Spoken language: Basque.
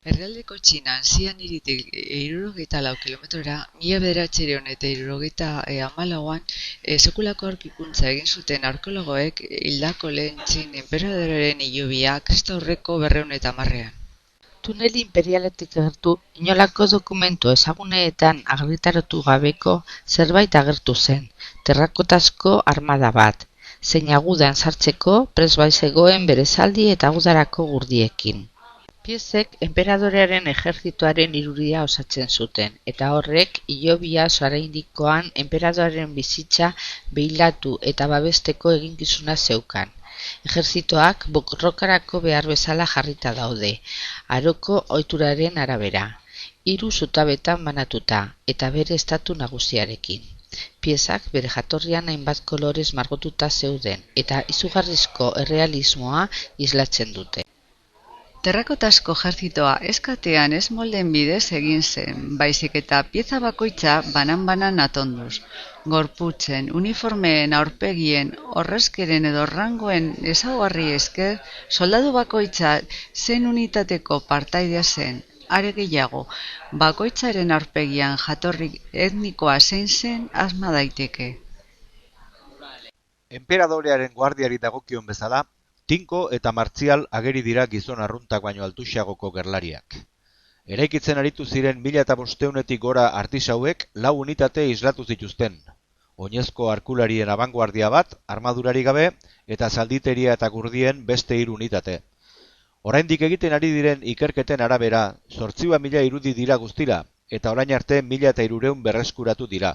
Herrialdeko Txinan Xi'an hiritik 74 kilometrora, 1974an, sekulako aurkikuntza egin zuten arkeologoek hildako lehen Txin enperadorearen hilobia kristaurreko 210ean. Tunel inperialetik gertu, inolako dokumentu ezagunetan argitaratu gabeko zerbait agertu zen, terrakotazko armada bat, zein agudan sartzeko prest baitzegoen bere zaldi eta udarako gurdiekin. Piezek enperadorearen ejertzitoaren irudia osatzen zuten, eta horrek hilobia oraindikoan enperadorearen bizitza behilatu eta babesteko eginkizuna zeukan. Ejertzitoak borrokarako behar bezala jarrita daude, aroko ohituraren arabera, 3 zutabetan banatuta eta bere estatu nagusiarekin. Piezak bere jatorrian hainbat kolorez margotuta zeuden eta izugarrizko errealismoa islatzen dute. Terrakotazko ejertzitoa ez katean ez molden bidez egin zen, baizik eta pieza bakoitza banan-banan atonduz. Gorputzen, uniformeen, aurpegien, orrazkeren edo rangoen ezaugarri esker, soldadu bakoitza zen unitateko partaidea zen. Are gehiago, bakoitzaren aurpegian jatorri etnikoa zein zen asma daiteke. Enperadorearen guardiari dagokion bezala, tinko eta martzial ageri dira gizon arruntak baino altuxagoko gerlariak. Eraikitzen aritu ziren 1500etik gora artisauek 4 unitate islatu zituzten. Oinezko arkularien abanguardia bat, armadurari gabe, eta zalditeria eta gurdien beste 3 unitate. Oraindik egiten ari diren ikerketen arabera, 8.000 irudi dira guztira, eta orain arte 1.300 berreskuratu dira.